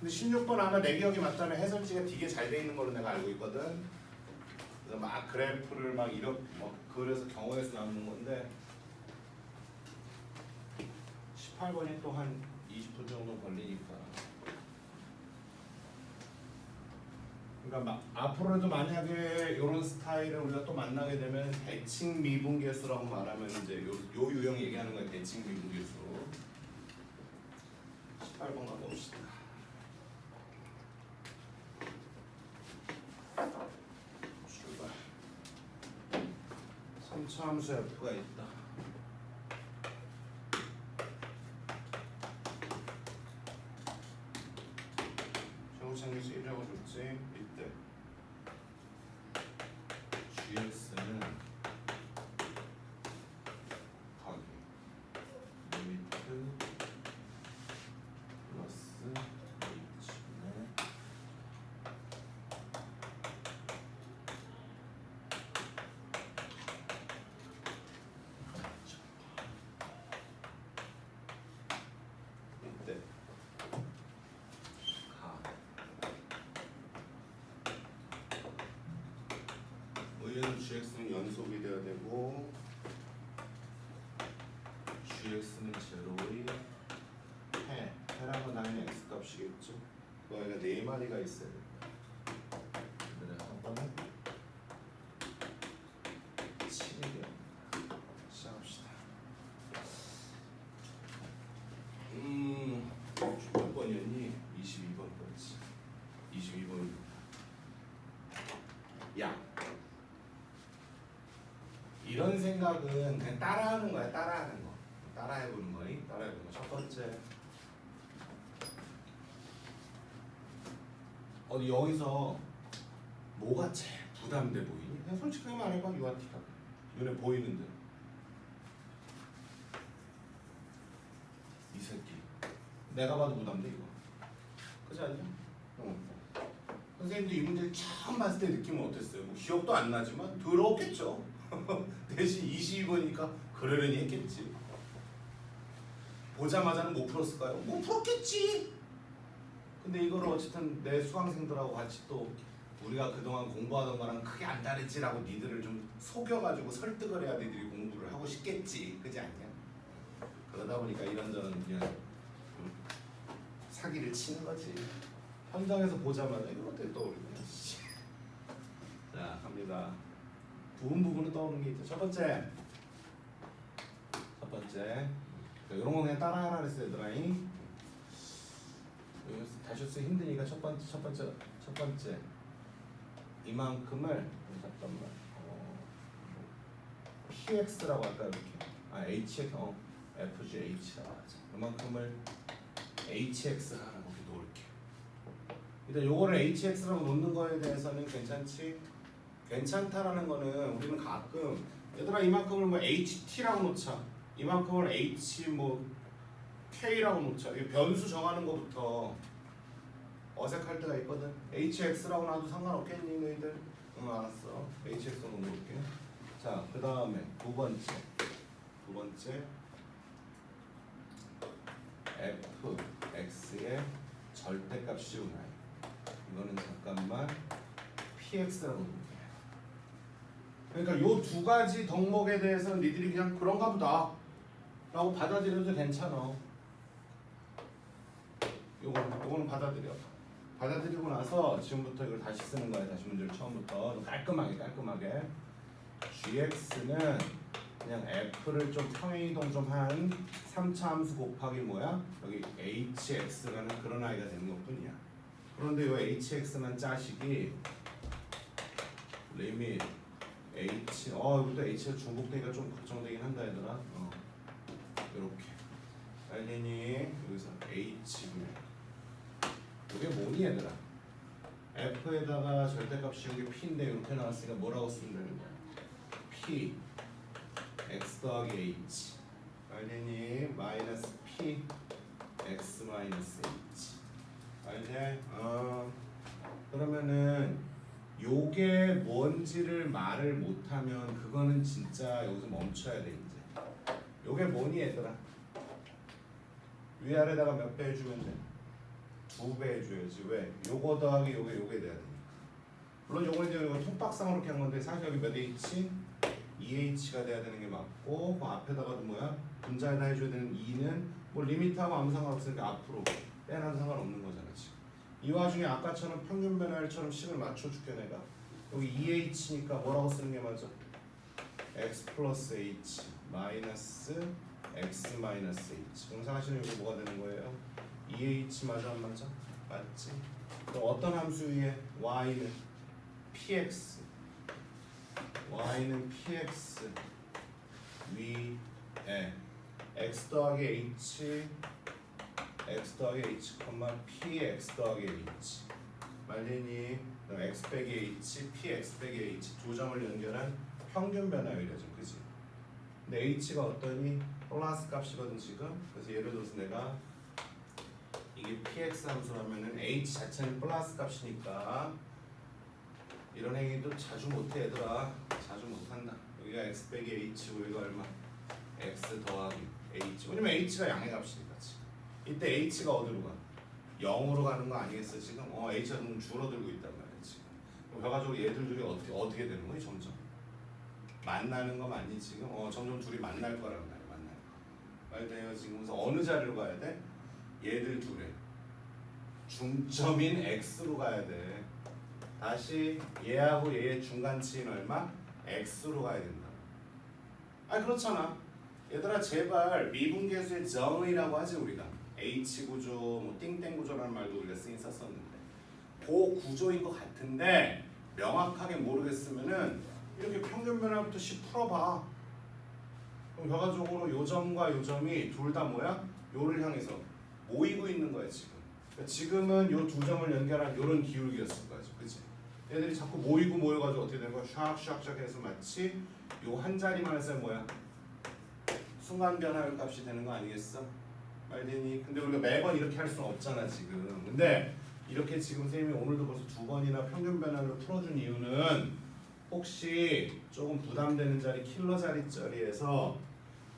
근데 16번 아마 내 기억이 맞다면 해설지가 되게 잘 돼 있는 걸로 내가 알고 있거든. 그래서 막 그래프를 막 이렇게 그래서 경우에서 나오는 건데 18번이 또 한 20분 정도 걸리니까. 그러니까 막 앞으로도 만약에 이런 스타일을 우리가 또 만나게 되면 대칭 미분계수라고 말하면 이제 요 유형 얘기하는 거예요. 대칭 미분계수. 18번 가봅시다. 출발. 3차 함수 f가 있다. 정상에서 1하고 줬지. 이때 gx는 가기 리미트 플러스 h네 이때 의의는 gx는 연속이 돼야 되고 gx는 제로의 해라는 건 당연히 x 값이겠죠. 그거가 4마리가 있어야 된다. 그래 한 번은 7이 됩니다. 시작합시다. 몇 번이었니? 22번 거지. 22번. 야. 이런 생각은 그냥 따라하는 거야. 따라하는 거. 따라해보는 거니? 따라해보는 거. 첫 번째. 어디 여기서 뭐가 제일 부담돼 보이니? 그냥 솔직하게 말해봐. 유아티가 눈에 보이는데 이 새끼 내가 봐도 부담돼 이거. 그렇지 않냐? 선생님도 이 문제를 처음 봤을 때 느낌은 어땠어요? 뭐 기억도 안 나지만 더러웠겠죠. 대신 22번이니까 그러려니 했겠지. 보자마자는 못 풀었을까요? 못 풀었겠지. 근데 이걸 어쨌든 내 수강생들하고 같이 또 우리가 그동안 공부하던 거랑 크게 안 다르지라고 니들을 좀 속여가지고 설득을 해야 니들이 공부를 하고 싶겠지. 그지 않냐? 그러다 보니까 이런저런 그냥 사기를 치는 거지. 현장에서 보자마자 이거 어떻게 떠오르냐. 자 갑니다. 부분은 떠오르는 게 있죠. 첫 번째 이런 거 그냥 따라하라 그랬어 얘들아. 다시 쓰기 힘드니까 첫 번째 이만큼을 잠깐만 px라고 할까 이렇게 hx fgh라고 하자. 이만큼을 hx라고 이렇게 놓을게. 일단 요거를 hx라고 놓는 거에 대해서는 괜찮지? 괜찮다라는 거는 우리는 가끔 얘들아 이만큼을 뭐 ht라고 놓자. 이만큼을 h 뭐 k라고 놓자. 이 변수 정하는 것부터 어색할 때가 있거든. hx라고 놔도 상관없겠니 너희들? 응 알았어. hx라고 놓을게. 자 그 다음에 두 번째 fx의 절대값 씌우기. 이거는 잠깐만 px라고 놓을게. 그러니까 요 두 가지 덕목에 대해서는 니들이 그냥 그런가 보다 라고 받아들여도 괜찮아. 요거는 받아들이고 나서 지금부터 이걸 다시 쓰는 거야. 다시 문제를 처음부터 깔끔하게 gx는 그냥 f를 좀 평행이동 좀 한 3차 함수 곱하기 뭐야? 여기 hx라는 그런 아이가 되는 것뿐이야. 그런데 요 hx만 짜식이 리밋 h 이것도 h가 중복되기가 좀 걱정되긴 한다 얘들아. 이렇게 알겠니? 여기서 h분 이게 뭐니 얘들아? f에다가 절대값 씌운 게 p인데 이렇게 나왔으니까 뭐라고 쓰면 되는 거야? p x 더하기 h 알겠니? 마이너스 p x 마이너스 h 알지? 그러면은 요게 뭔지를 말을 못하면 그거는 진짜 여기서 멈춰야 돼 이제. 요게 뭐니 얘들아? 위아래다가 몇 배 해주면 돼? 2배 해줘야지. 왜? 요거 더하기 요게 돼야 되니까. 물론 요거 이제 이거 통박상으로 이렇게 한 건데 사실 여기 몇 H? 2H가 돼야 되는 게 맞고 그 앞에다가도 뭐야? 분자에다 해줘야 되는 2는 뭐 리미트하고 아무 상관없으니까 앞으로 빼놔도 상관없는 거잖아 지금. 이 와중에 아까처럼 평균 변화율처럼 식을 맞춰줄게 내가. 여기 2H니까 뭐라고 쓰는 게 맞아? X 플러스 H 마이너스 X 마이너스 H. 공사하시는 이거 뭐가 되는 거예요? 2H 맞아 안 맞아? 맞지? 그럼 어떤 함수 위에? Y는 PX Y는 PX 위에 X 더하기 H X 더하기 H, PX 더하기 H 말리니 X 빼기 H, PX 빼기 H 두 점을 연결한 평균 변화율이죠, 그지? 근데 H가 어떠니? 플러스 값이거든 지금. 그래서 예를 들어서 내가 이게 PX 함수라면은 H 자체는 플러스 값이니까 이런 행위도 자주 못해 얘들아. 자주 못한다. 여기가 X 빼기 H고 여기가 얼마? X 더하기 H. 왜냐면 H가 양의 값이니까 지금. 이때 H가 어디로 가? 0으로 가는 거 아니겠어 지금? H가 좀 줄어들고 있단 말이야 지금. 결과적으로 얘들 둘이 어떻게 되는 거야 점점? 만나는 거 맞니 지금? 점점 둘이 만날 거란 말이야. 만날 거. 말돼요 지금. 그래서 어느 자리로 가야 돼? 얘들 둘의 중점인 X로 가야 돼. 다시 얘하고 얘의 중간치인 얼마? X로 가야 된다. 그렇잖아. 얘들아 제발 미분계수의 정의라고 하지 우리가. H 구조, 뭐 띵땡 구조라는 말도 우리가 쓰긴 썼었는데 그 구조인 것 같은데 명확하게 모르겠으면은 이렇게 평균 변화부터 씩 풀어봐. 그럼 결과적으로 요 점과 요 점이 둘 다 뭐야? 요를 향해서 모이고 있는 거야 지금. 그러니까 지금은 요 두 점을 연결한 요런 기울기였을 거야, 그렇지? 얘들이 자꾸 모여가지고 어떻게 되는 거야? 샥샥샥 해서 마치 요 한 자리만 해서 뭐야? 순간 변화율 값이 되는 거 아니겠어? 말되니? 근데 우리가 매번 이렇게 할 수는 없잖아 지금. 근데 이렇게 지금 선생님이 오늘도 벌써 2번이나 평균 변화율을 풀어준 이유는 혹시 조금 부담되는 자리, 킬러 자리에서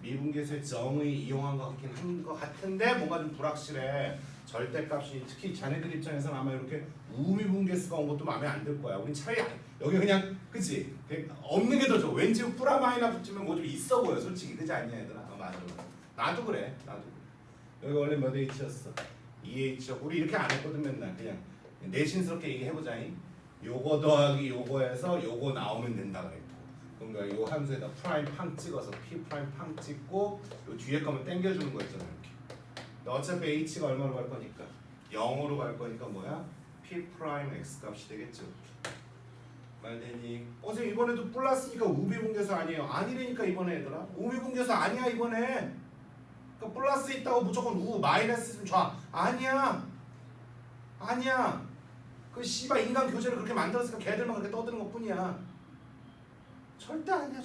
미분계수의 정의 이용한 것 같긴 한 것 같은데 뭔가 좀 불확실해. 절대값이 특히 자네들 입장에서는 아마 이렇게 우미분계수가 온 것도 마음에 안 들 거야. 우린 차라리 여기 그냥 그치? 없는 게 더 좋아. 왠지 프라마이나 붙으면 뭐 좀 있어 보여 솔직히. 그지 않냐 얘들아? 맞아. 나도 그래. 여기 원래 몇 H였어? 2H였고 우리 이렇게 안 했거든 맨날. 그냥 내신스럽게 얘기해보자잉. 요거 더하기 요거에서 요거 나오면 된다 그랬고. 그러니까 요 함수에다 프라임 팡 찍어서 P 프라임 팡 찍고 요 뒤에 거면 당겨주는 거 있잖아 이렇게. 어차피 H가 얼마로 갈 거니까 0으로 갈 거니까 뭐야? P 프라임 X 값이 되겠죠. 말되니? 선생님 이번에도 플러스니까 우비분계수 아니에요? 아니라니까 이번에 얘들아. 우비분계수 아니야 이번에. 그러니까 플러스 있다고 무조건 우 마이너스 있으면 좌. 아니야. 그 씨발 인간 교재를 그렇게 만들었으니까 걔들만 그렇게 떠드는 것뿐이야. 절대 아니야.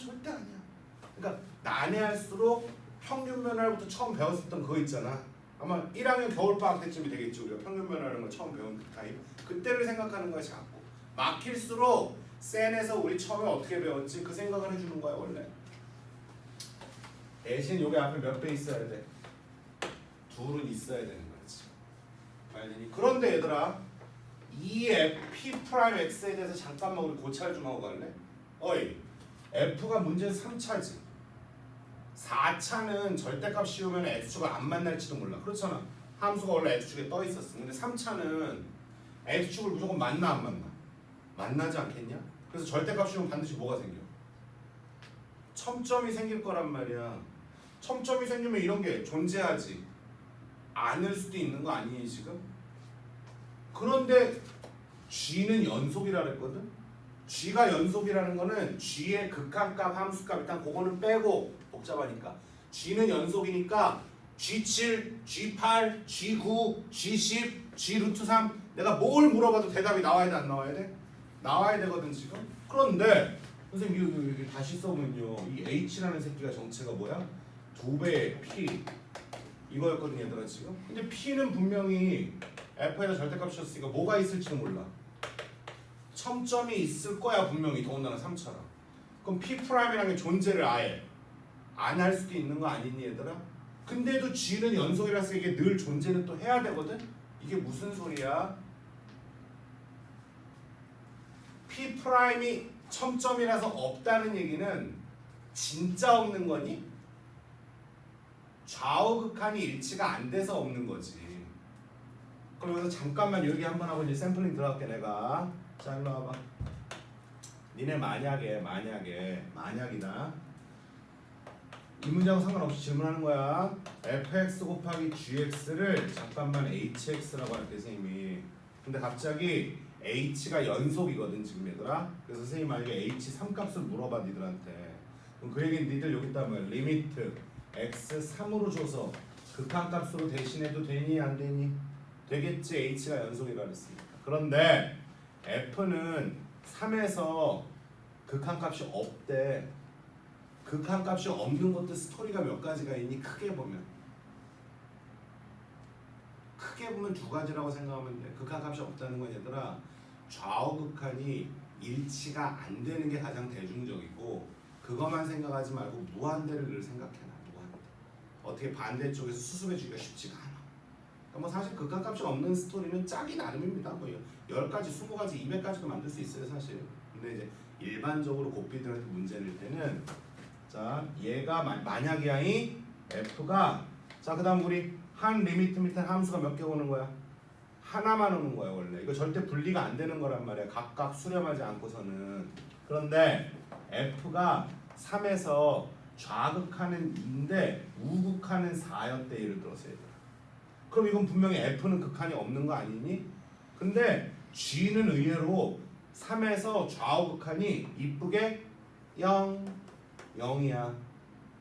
그러니까 난해할수록 평균 변화율부터 처음 배웠었던 그거 있잖아. 아마 1학년 겨울방학 때쯤이 되겠지. 우리가 평균 변화라는 걸 처음 배운 그 타입. 그때를 생각하는 거야 자꾸. 막힐수록 센에서 우리 처음에 어떻게 배웠지? 그 생각을 해주는 거야 원래. 대신 여기 앞에 몇 배 있어야 돼? 둘은 있어야 되는 거지. 알겠니? 그런데 얘들아 이 P 프라임 X에 대해서 잠깐만 우리 고찰 좀 하고 갈래? F가 문제는 3차지. 4차는 절대값 씌우면 X축을 안 만날지도 몰라. 그렇잖아. 함수가 원래 X축에 떠 있었어. 근데 3차는 X축을 무조건 만나 안 만나? 만나지 않겠냐? 그래서 절대값 씌우면 반드시 뭐가 생겨? 첨점이 생길 거란 말이야. 첨점이 생기면 이런 게 존재하지 않을 수도 있는 거 아니니 지금? 그런데 G는 연속이라 그랬거든? G가 연속이라는 거는 G의 극한값, 함수값 일단 그거는 빼고 복잡하니까 G는 연속이니까 G7, G8, G9, G10, G 루트 3 내가 뭘 물어봐도 대답이 나와야 돼 안 나와야 돼? 나와야 되거든 지금. 그런데 선생님 여기 다시 써보면요 이 H라는 새끼가 정체가 뭐야? 2배의 P 이거였거든 얘들아 지금. 근데 P는 분명히 F에다 절대값이었으니까 뭐가 있을지도 몰라. 첨점이 있을 거야 분명히. 더군다나 3차라. 그럼 P 프라임이라는 게 존재를 아예 안 할 수도 있는 거 아니니 얘들아? 근데도 G는 연속이라서 이게 늘 존재는 또 해야 되거든? 이게 무슨 소리야? P 프라임이 첨점이라서 없다는 얘기는 진짜 없는 거니? 좌우 극한이 일치가 안 돼서 없는 거지. 그럼 여기서 잠깐만 여기 한번 하고 이제 샘플링 들어갈게 내가. 자 일로 와봐. 니네 만약이다. 이 문제하고 상관없이 질문하는 거야. fx 곱하기 gx를 잠깐만 hx라고 할게 선생님이. 근데 갑자기 h가 연속이거든 지금 얘들아. 그래서 선생님 만약에 h 3값을 물어봐 니들한테. 그럼 그 얘기는 니들 여기다 뭐야 리미트 x 3으로 줘서 극한값으로 대신해도 되니 안 되니? 되겠지. h가 연속이라 그랬으니까. 그런데 f는 3에서 극한값이 없대. 극한값이 없는 것도 스토리가 몇 가지가 있니? 크게 보면 두 가지라고 생각하면 돼. 극한값이 없다는 건 얘들아 좌우 극한이 일치가 안 되는 게 가장 대중적이고, 그것만 생각하지 말고 무한대를 늘 생각해놔. 무한대. 어떻게 반대쪽에서 수습해주기가 쉽지가 않아. 그러니까 뭐 사실 극한값이 없는 스토리는 짜기 나름입니다. 뭐 10가지, 20가지, 200가지도 만들 수 있어요 사실. 근데 이제 일반적으로 고삐들한테 문제 낼 때는 자 얘가 만약이야이 f가 자 그다음 우리 한 리미트 밑에 함수가 몇 개 오는 거야? 하나만 오는 거야 원래. 이거 절대 분리가 안 되는 거란 말이야. 각각 수렴하지 않고서는. 그런데 f가 3에서 좌극하는 2인데 우극하는 4였대 예를 들어서 얘들아. 그럼 이건 분명히 f는 극한이 없는 거 아니니? 근데 g는 의외로 3에서 좌우 극한이 이쁘게 0이야.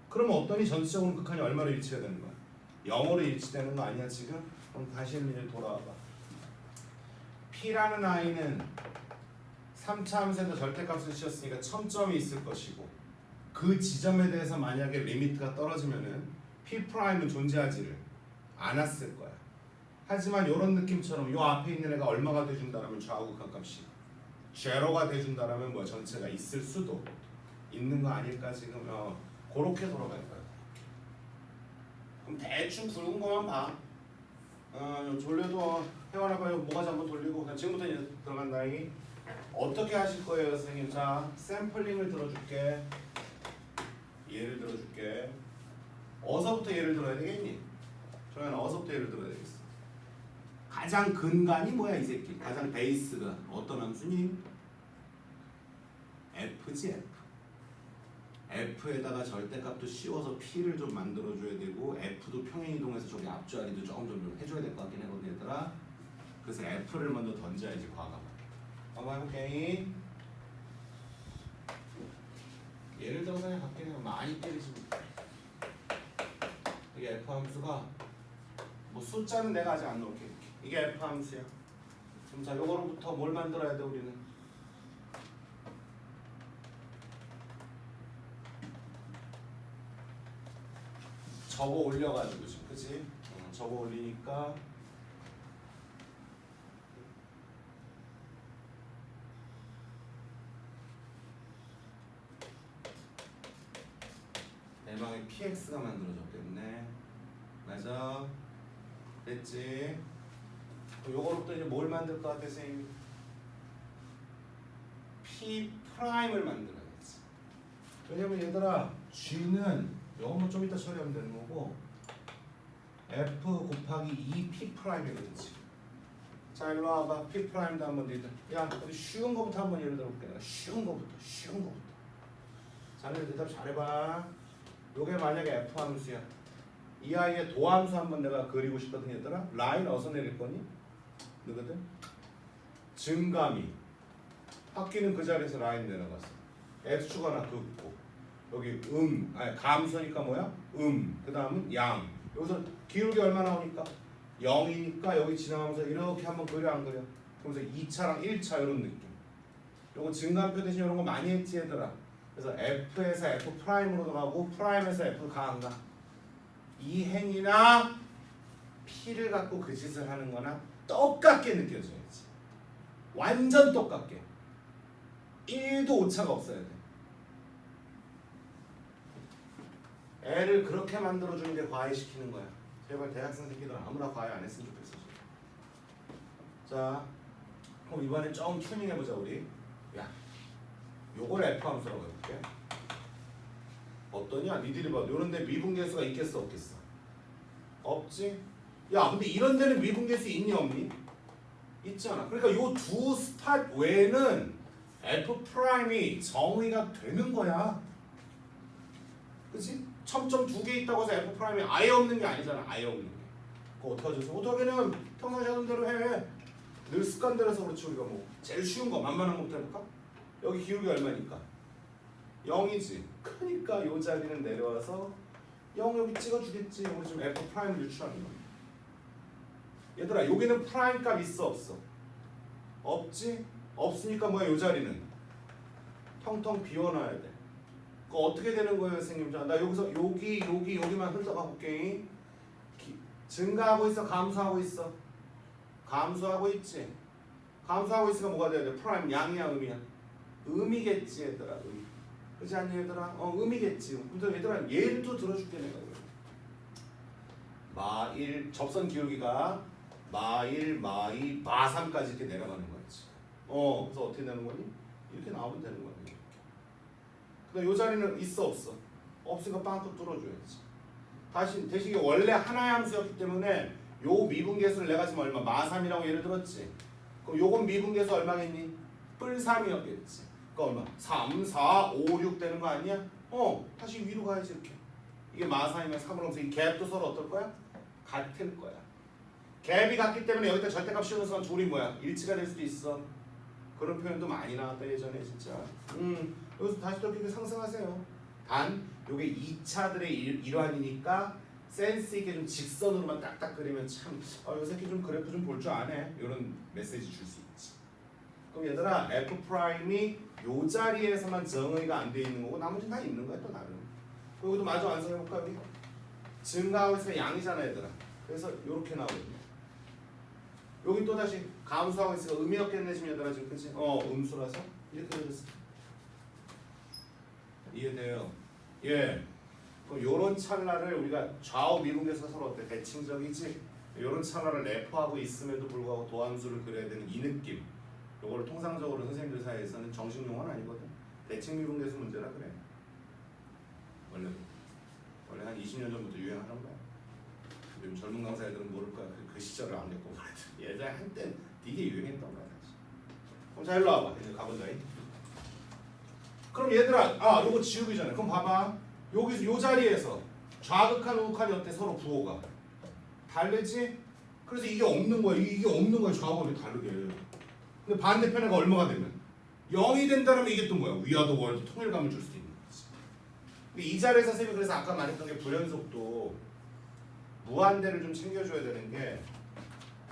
그러면 어떠니? 전체적으로 극한이 얼마로 일치가 되는 거야? 0으로 일치되는 거 아니야 지금? 그럼 다시 이제 돌아와봐. P라는 아이는 3차 함수에서 절대값을 씌웠으니까 첨점이 있을 것이고, 그 지점에 대해서 만약에 리미트가 떨어지면은 P'은 존재하지를 않았을 거야. 하지만 이런 느낌처럼 요 앞에 있는 애가 얼마가 돼준다라면 좌우 극한값이 제로가 돼준다라면 뭐 전체가 있을 수도 있는 거 아닐까 지금. 그렇게 돌아갈 거야. 그럼 대충 굵은 거만 봐. 졸려도 회원해봐요. 모가지 한번 돌리고. 그냥 지금부터 이제 들어간다. 어떻게 하실 거예요 선생님? 자 샘플링을 들어줄게. 예를 들어줄게. 어서부터 예를 들어야 되겠니? 저희는 어서부터 예를 들어야 되겠어. 가장 근간이 뭐야 이 새끼? 가장 베이스가 어떤 함수니? f지 f. f에다가 절대값도 씌워서 p를 좀 만들어줘야 되고, f도 평행이동해서 저기 앞자리도 좀 해줘야 될 것 같긴 하거든 얘들아. 그래서 f를 먼저 던져야지 과감하게. 한번 해볼게. 예를 들어서 그냥 갈게. 그냥 많이 때리지. 이게 f 함수가 뭐 숫자는 내가 아직 안 넣을게. 이게 f 함수야. 그럼 자 요거로부터 뭘 만들어야 돼 우리는? 접어 올려가지고 지금 그치? 접어 올리니까 대망의 px가 만들어졌겠네. 맞아. 됐지? 요거로부터 이제 뭘 만들 것 같아 선생님? P 프라임을 만들어야지. 왜냐면 얘들아 G는 요거 뭐 좀 이따 처리하면 되는 거고, F 곱하기 2 P 프라임이거든 지금. 자 일로 와봐. P 프라임도 한번 니들. 야 우리 쉬운 거부터 한번 예를 들어볼게. 내가 쉬운 거부터. 자네들 대답 잘해봐. 요게 만약에 F 함수야. 이 아이의 도함수 한번 내가 그리고 싶거든 얘들아. 라인 어디서 내릴 거니? 너거든? 증감이 바뀌는 그 자리에서 라인 내려갔어. x축 하나 긋고 여기 감수니까 뭐야? 그 다음은 양. 여기서 기울기 얼마 나오니까? 0이니까 여기 지나가면서 이렇게 한번 그려 안 그려? 그러면서 2차랑 1차 이런 느낌. 요거 증감표 대신 이런 거 많이 했지 얘들아. 그래서 f에서 f 프라임으로 들어가고 프라임에서 f 가 안 가? 이 행위나 p를 갖고 그 짓을 하는 거나 똑같게 느껴져야지. 완전 똑같게. 1도 오차가 없어야 돼. 애를 그렇게 만들어주는 게 과외시키는 거야. 제발 대학생 새끼들 아무나 과외 안 했으면 좋겠어. 자, 그럼 이번에 좀 튜닝 해보자 우리. 야, 요걸 F 함수라고 해볼게. 어떠냐? 니들이 봐도 요런데 미분계수가 있겠어 없겠어? 없지? 야, 근데 이런 데는 미분계수 있니 없니? 있잖아. 그러니까 요 두 스팟 외에는 F 프라임이 정의가 되는 거야. 그치? 첨점 두 개 있다고 해서 F 프라임이 아예 없는 게 아니잖아. 아예 없는 게. 그거 어떻게 하죠? 어떻게는 평상시 하던 대로 해. 늘 습관대로서 그렇지. 우리가 뭐 제일 쉬운 거 만만한 것부터 해볼까? 여기 기울기 얼마니까? 0이지. 그러니까 요 자리는 내려와서 0 여기 찍어주겠지. 우리 지금 F 프라임을 유추하는 거야. 얘들아 여기는 프라임 값 있어 없어? 없지? 없으니까 뭐야 요 자리는 텅텅 비워놔야 돼. 그 어떻게 되는 거예요 선생님? 자, 나 여기서 여기만 흘러가 볼게. 증가하고 있어 감소하고 있어? 감소하고 있지? 감소하고 있으니까 뭐가 돼야 돼? 프라임 양이야 음이야? 음이겠지 얘들아 음. 그렇지 않니 얘들아? 음이겠지. 근데 얘들아 예를 또 들어줄게 내가. 마1 접선 기울기가 마1, 마2, 마3까지 이렇게 내려가는 거지. 그래서 어떻게 되는 거니? 이렇게 나오면 되는 거야. 이렇게. 근데 요 자리는 있어 없어? 없으니까 빵꾸 뚫어줘야지. 대신 이게 원래 하나의 함수였기 때문에 요 미분계수를 내가 지금 얼마? 마3이라고 예를 들었지. 그럼 요건 미분계수 얼마겠니? 뿔3이었겠지. 그러니까 얼마? 3, 4, 5, 6 되는 거 아니야? 다시 위로 가야지 이렇게. 이게 마3이면 3으로 하면서 이 갭도 서로 어떨 거야? 같을 거야. 갭이 같기 때문에 여기다 절대값 씌우는 순간 둘이 뭐야? 일치가 될 수도 있어. 그런 표현도 많이 나왔다 예전에 진짜. 여기서 다시 또 이렇게 상승하세요. 단 요게 2차들의 일환이니까 센스 있게 좀 직선으로만 딱딱 그리면 참 요 새끼 좀 그래프 좀 볼 줄 아네. 이런 메시지 줄 수 있지. 그럼 얘들아 F 프라임이 요 자리에서만 정의가 안 돼 있는 거고 나머지는 다 있는 거야 또 나름. 여기도 마저 완성해볼까 여기? 증가하고 있으니까 양이잖아 얘들아. 그래서 요렇게 나오거든요. 여기 또 다시 감소하고 있으니까 음이었겠네 지금 얘들아 지금 그치? 음수라서 이렇게 되어졌어. 이해돼요? 예. 그럼 요런 찰나를 우리가 좌우 미분계수가 서로 어때? 대칭적이지? 요런 찰나를 래퍼하고 있음에도 불구하고 도함수를 그려야 되는 이 느낌. 요거를 통상적으로 선생님들 사이에서는 정식 용어는 아니거든. 대칭 미분계수 문제라 그래. 원래 한 20년 전부터 유행하던 거야. 요즘 젊은 강사 애들은 모를 거야. 그 시절을 안 겪고 말이야. 예전에 한때 되게 유행했던 거야 사실. 그럼 자 일로 와봐. 이제 가보자. 그럼 얘들아, 요거 지우기잖아. 그럼 봐봐. 여기서 요 자리에서 좌극한 우극한이 어때? 서로 부호가 다르지? 그래서 이게 없는 거야. 이게 없는 거야. 좌우가 이렇게 다르게. 근데 반대편에가 얼마가 되면 0이 된다면 이게 또 뭐야? 위아더 월드 통일감을 줄 수도 있는 거지. 근데 이 자리에서 선생님이 그래서 아까 말했던 게 불연속도 무한대를 좀 챙겨줘야 되는 게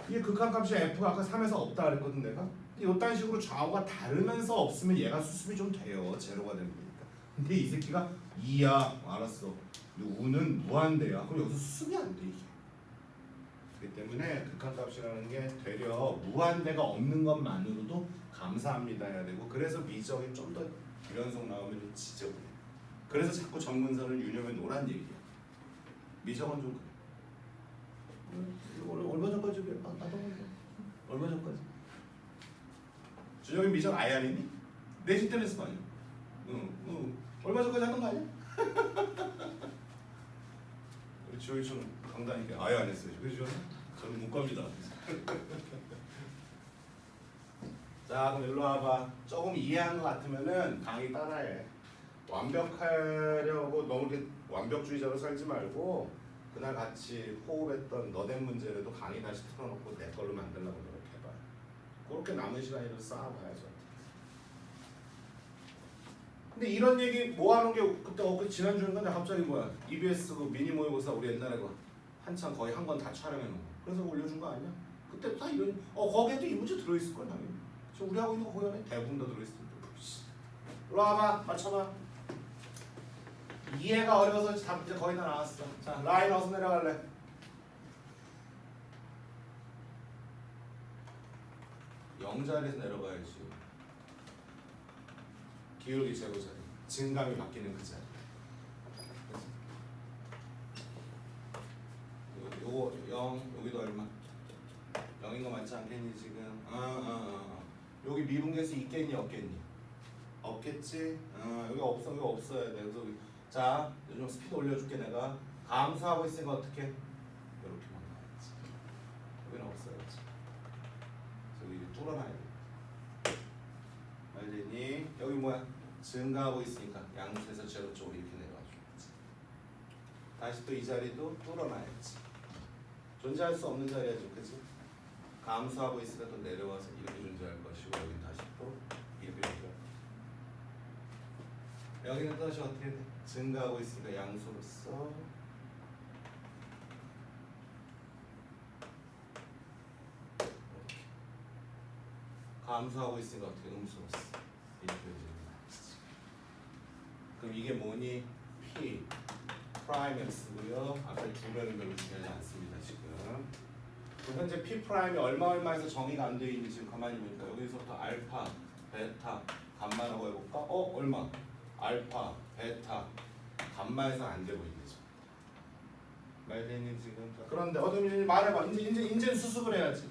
이게 극한값이 F가 아까 3에서 없다 그랬거든 내가. 이딴 식으로 좌우가 다르면서 없으면 얘가 수습이 좀 돼요. 제로가 되는 거니까. 근데 이 새끼가 2야. 알았어. 우는 무한대야. 그럼 여기서 수습이 안 돼 이게. 그렇기 때문에 극한값이라는 게 되려 무한대가 없는 것만으로도 감사합니다 해야 되고 그래서 미적이 좀 더 불연속 나오면 지저분해. 그래서 자꾸 정근선을 유념해 놓으란 얘기야. 미적은 좀 그래. 얼마 전까지 나도 얼마 전까지 준혁이 미적 아예 안 했니? 내 인터넷 거 아니야? 얼마 전까지 하던 거 아니야? 우리 지호이처럼 강단있게 아예 안 했어요. 그죠? 저는 문과입니다. 자 그럼 일로 와봐. 조금 이해한 것 같으면은 강의 따라해. 완벽하려고 너무 이렇게 완벽주의자로 살지 말고 그날 같이 호흡했던 너댓 문제라도 강의 다시 틀어놓고 내 걸로 만들려고 노력해봐. 그렇게 남은 시간이라도 쌓아봐야죠. 근데 이런 얘기 모아놓은 게 그때 지난주인가 내가 갑자기 뭐야 EBS 그 미니 모의고사 우리 옛날에 그 한참 거의 한 권 다 촬영해놓은 거 그래서 올려준 거 아니야? 그때 다 이런 거기에도 이 문제 들어있을걸 당연히. 저 우리 하고 있는 거 거기 안에 대부분 다 들어있을 텐데. 일로 와봐 맞춰봐. 이해가 어려워서 답 이제 거의 다 나왔어. 자 라인 어디서 내려갈래? 영자리에서 내려가야지. 기울기 제곱 자리. 증감이 바뀌는 그 자리. 요거 0 여기도 얼마? 0이 여긴 거 맞지 않겠니 지금? 여기 미분계수 있겠니 없겠니? 없겠지? 여기 없어, 여기 없어야 돼. 그래서 자, 좀 스피드 올려줄게 내가. 감소하고 있으니까 어떻게? 이렇게만 가야지. 여기는 없어야지. 여기 뚫어놔야 돼. 알겠니? 여기 뭐야? 증가하고 있으니까 양수에서 제로 쪽으로 이렇게 내려와줘야지. 다시 또 이 자리도 뚫어놔야지. 존재할 수 없는 자리야죠, 그치? 감소하고 있으니까 또 내려와서 이렇게 존재할 것이고 여기 다시 또 이렇게 존재할 것이고 여기는 다시 어떻게 돼? 증가하고 있으니까 양수로서 이렇게 감소하고 있으니까 어떻게 음수로서 이렇게 존재하지. 그럼 이게 뭐니? P 프라임 X고요. 앞에 두 배는 별로 중요하지 않습니다 지금. 현재 P 프라임이 얼마에서 정의가 안 돼 있는지 지금 가만히 보니까 여기서부터 알파, 베타, 감마라고 해볼까? 얼마? 알파, 베타, 감마에서 안 되고 있는지. 말되니 지금. 그런데 어떤 말해봐. 이제 수습을 해야지.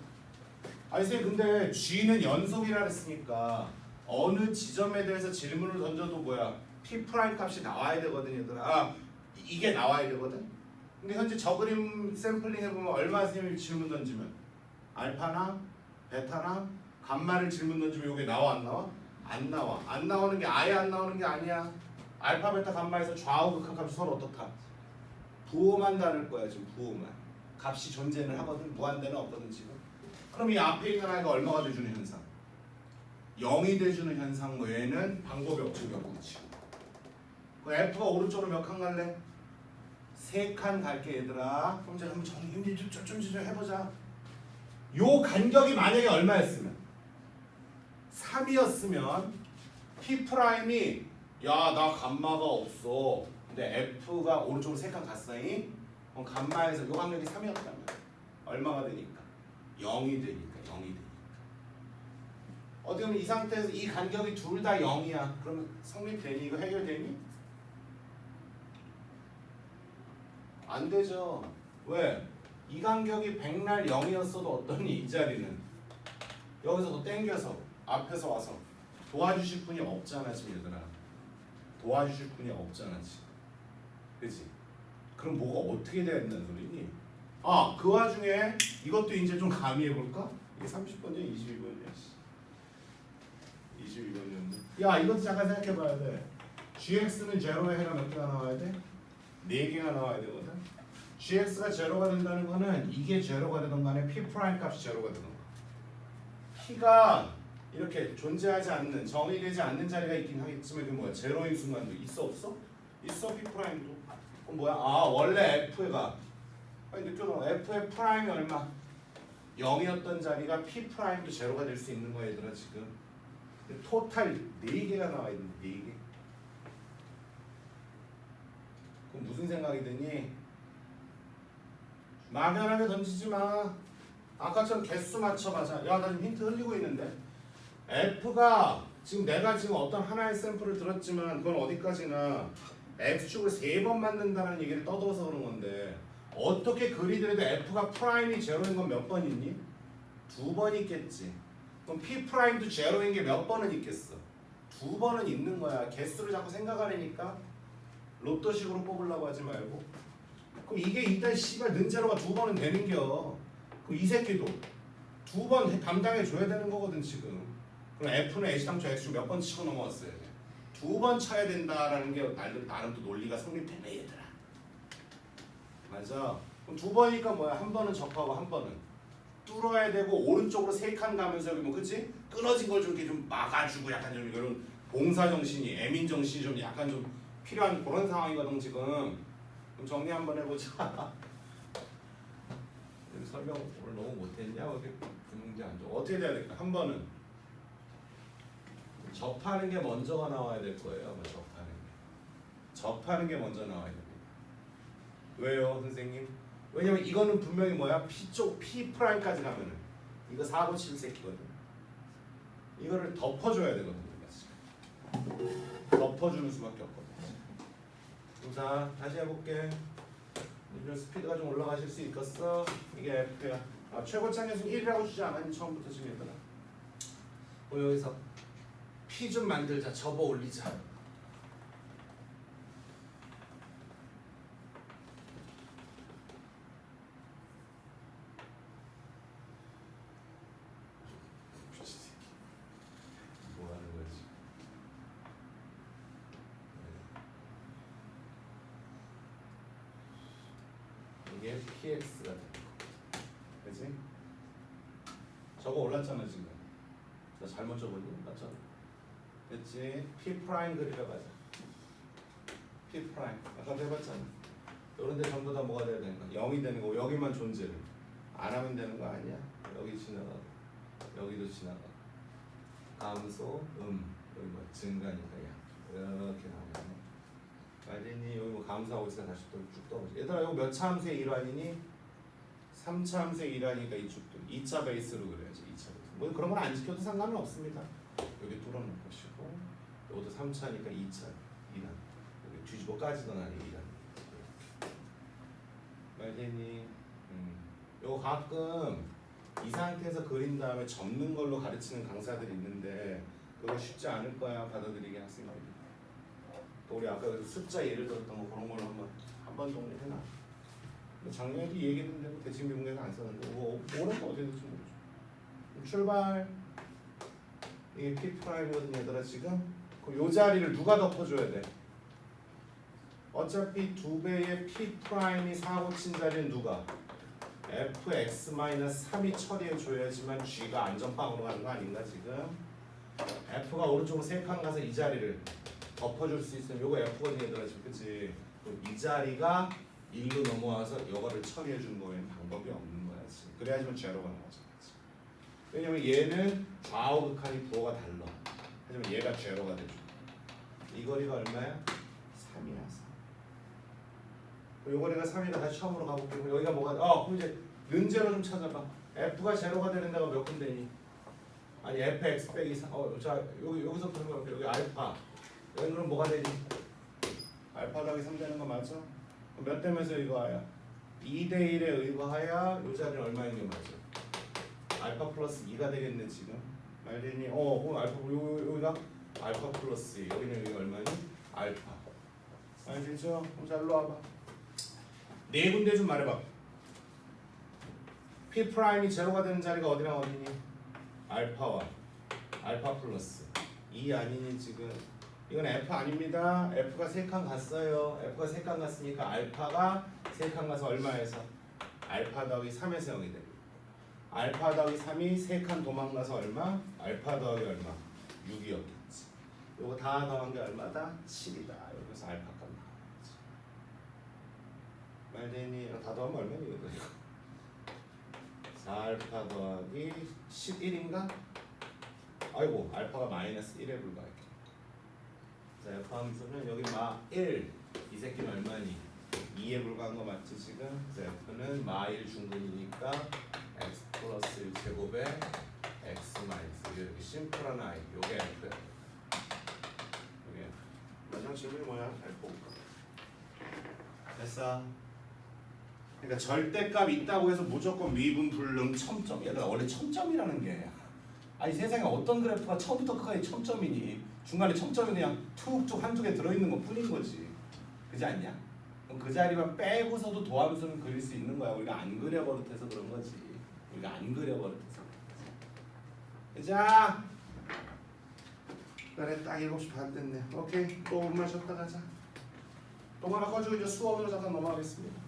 아니 선생님 근데 G는 연속이라 했으니까 어느 지점에 대해서 질문을 던져도 뭐야? P 프라임 값이 나와야 되거든 얘들아. 이게 나와야 되거든. 근데 현재 저 그림 샘플링 해보면 얼마 선생님이 질문 던지면 알파나 베타나 감마를 질문 던지면 이게 나와 안 나와? 안 나와. 안 나오는 게 아예 안 나오는 게 아니야. 알파 베타 감마에서 좌우 극한 값이 서로 어떻다? 부호만 다를 거야 지금 부호만. 값이 존재는 하거든. 무한대는 없거든 지금. 그럼 이 앞에 있는 아이가 얼마가 돼주는 현상? 0이 돼주는 현상 외에는 방법이 없지 그렇지. 그 F가 오른쪽으로 몇 칸 갈래? 3칸 갈게 얘들아. 그럼 제가 한번 정리 좀 해보자. 요 간격이 만약에 얼마였으면 3이었으면 P 프라임이 야 나 감마가 없어. 근데 F가 오른쪽으로 3칸 갔으니 그럼 감마에서 요 간격이 3이었단 말이야. 얼마가 되니까? 0이 되니까. 어디 보면 이 상태에서 이 간격이 둘 다 0이야. 그러면 성립되니? 이거 해결되니? 안 되죠. 왜? 이 간격이 백날 0이었어도 어떠니? 이 자리는 여기서 더 땡겨서 앞에서 와서 도와주실 분이 없잖아 지금 얘들아. 도와주실 분이 없잖아 지금. 그치? 그럼 뭐가 어떻게 돼야 된다는 소리니? 그 와중에 이것도 이제 좀 가미해볼까? 이게 30번이야 22번이야 22번이었네. 야 이것도 잠깐 생각해봐야 돼. gx는 제로에 해가 몇 개가 나와야 돼? 4개가 나와야 되거든. gx가 제로가 된다는 거는 이게 제로가 되던 간에 p 프라임 값이 제로가 되던 거야. p가 이렇게 존재하지 않는, 정의되지 않는 자리가 있긴 하겠지만 이게 뭐야? 제로인 순간도 있어 없어? 있어. p 프라임도. 그럼 뭐야? 원래 f가 느껴봐. f의 프라임이 얼마? 0이었던 자리가 p 프라임도 제로가 될 수 있는 거야 얘들아 지금. 토탈 4개가 나와 있는데 4개. 그럼 무슨 생각이 드니? 막연하게 던지지 마. 아까처럼 개수 맞춰가자. 야, 나 지금 힌트 흘리고 있는데. F가 지금 내가 지금 어떤 하나의 샘플을 들었지만 그건 어디까지나 X축을 3번 만든다는 얘기를 떠들어서 그런 건데 어떻게 그리더라도 F가 프라임이 제로인 건 몇 번 있니? 2번 있겠지. 그럼 P 프라임도 제로인 게 몇 번은 있겠어? 2번은 있는 거야. 개수를 자꾸 생각하려니까 로또식으로 뽑으려고 하지 말고. 그럼 이게 일단 씨발 는제로가 2번은 되는겨. 그럼 이 새끼도 2번 담당해 줘야 되는 거거든 지금. 그럼 F는 H당초 X축 몇 번 치고 넘어왔어야 돼. 2번 차야 된다라는 게 나름 또 논리가 성립되네 얘들아. 맞아. 그럼 2번이니까 뭐야? 한 번은 접하고 한 번은 뚫어야 되고 오른쪽으로 3칸 가면서 여기 뭐 그치? 끊어진 걸 좀 이렇게 좀 막아주고 약간 좀 이런 봉사 정신이, 애민 정신이 좀 약간 좀 필요한 그런 상황이거든 지금. 그럼 정리 한번 해보자. 설명 오늘 너무 못했냐? 어떻게 분명지 안 좋아? 어떻게 돼야 될까? 한 번은 접하는 게 먼저가 나와야 될 거예요. 아마 접하는 게 먼저 나와야 됩니다. 왜요, 선생님? 왜냐면 이거는 분명히 뭐야? P 쪽 P 프라임까지 가면은 이거 4, 5, 7 새끼거든. 이거를 덮어줘야 되거든. 덮어주는 수밖에 없거든. 자, 다시 해볼게. 이런 스피드가 좀 올라가실 수 있겠어. 이게 F야. 최고차 계속 1이라고 주지 않았니? 처음부터 지금 얘들아. 그럼 여기서 P 좀 만들자. 접어 올리자. 뭐 하는 거지? 이게 PX가 돼. 그치? 저거 올랐잖아 지금. 나 잘못 적었니? 맞잖아. 됐지? P 프라임 그리러 가자. P 프라임. 아까도 해봤잖아. 이런데 전부 다 뭐가 돼야 되는 거야? 0이 되는 거고 여기만 존재를 안 하면 되는 거 아니야? 여기 지나가고 여기도 지나가고 감소 여기 뭐 증가니까 양 이렇게 나오네. 알겠니? 여기 뭐 감소하고 있으니까 다시 또 쭉 떠오르지. 얘들아 이거 몇 차 함수의 일환이니? 3차 함수의 일환이니까 이쪽도 2차 베이스로 그려야지. 2차 베이스. 뭐 그런 건 안 지켜도 상관은 없습니다. 여기 뚫어놓고 보시고 이것도 3차니까 2차 일환. 여기 뒤집어 까지던 아니 일환. 알겠니? 요거 가끔 이 상태에서 그린 다음에 접는 걸로 가르치는 강사들이 있는데 그거 쉽지 않을 거야 받아들이기 학생들이. 또 우리 아까 숫자 예를 들었던 거 그런 걸로 한번 정리해놔. 작년에도 이 얘기했는데 대칭미분계에서 안 썼는데 뭐 올해는 어디 될지 모르죠. 출발. 이게 P 프라임이거든 얘들아 지금. 그럼 요 자리를 누가 덮어줘야 돼? 어차피 2배의 P 프라임이 사고 친 자리는 누가? fx-3이 처리해줘야지만 g가 안전빵으로 가는 거 아닌가 지금? f가 오른쪽으로 3칸 가서 이 자리를 덮어줄 수 있으면 요거 f거든 얘들아 지금 그치? 그럼 이 자리가 1로 넘어와서 요거를 처리해주는 거에는 방법이 없는 거야 지금. 그래야지만 제로가 나오잖아. 왜냐면 얘는 좌우 극한이 부호가 달라. 하지만 얘가 제로가 되죠. 이 거리가 얼마야? 3이야 3. 요 거리가 3이니까 다시 처음으로 가볼게요. 여기가 뭐가 그럼 이제 는제로 좀 찾아봐. f가 제로가 되는 데가 몇 군데니? 아니 fx 빼기 3. 자 여기서 보는 거 여기 알파. 여기 그럼 뭐가 되니? 알파 더하기 3 되는 거 맞죠? 몇 대면서 의거하여? 2대 1에 의거하여 요 자리는 얼마인 게 맞죠? 알파 플러스 2가 되겠네 지금. 알겠니? 그럼 알파 여기가 알파 플러스 2. 여기는 여기 얼마니? 알파. 알겠죠? 그럼 잘 일로 와봐. 네 군데 좀 말해봐. P 프라임이 제로가 되는 자리가 어디랑 어디니? 알파와 알파 플러스 2 아니니 지금. 이건 F 아닙니다. F가 3칸 갔어요. F가 3칸 갔으니까 알파가 3칸 가서 얼마에서? 알파 더하기 3에서 0이 됩니다. 알파 더하기 3이 3칸 도망가서 얼마? 알파 더하기 얼마? 6이었겠지. 요거 다 더한 게 얼마다? 7이다. 여기서 알파 값 나왔지. 말되니 다 더하면 얼마니? 4알파 더하기 11인가? 아이고 알파가 마이너스 1에 불과해. 자 F 함수는 여기 마1 이 새끼는 얼마니? 2에 불과한 거 맞지 지금? 그래서 F는 마1 중근이니까 x 플러스 1 제곱에 x 마이너스 이렇게 심플한 i 요게 F야. 요게 마지막 질문이 뭐야? 잘 볼까? 됐어. 그러니까 절대값 있다고 해서 무조건 미분 불능 첨점. 얘들아 원래 첨점이라는 게 아니 세상에 어떤 그래프가 처음부터 끝까지 첨점이니? 중간에 첨점이 그냥 툭툭 한두 개 들어있는 것 뿐인 거지. 그지 않냐? 그럼 그 자리만 빼고서도 도함수는 그릴 수 있는 거야. 우리가 안 그려버릇해서 그런 거지. 우리가 안 그려버릇해서. 자, 그래 딱 7시 반 됐네. 오케이 또 물 마셨다 가자. 똥 하나 꺼주고 이제 수업으로 잠깐 넘어가겠습니다.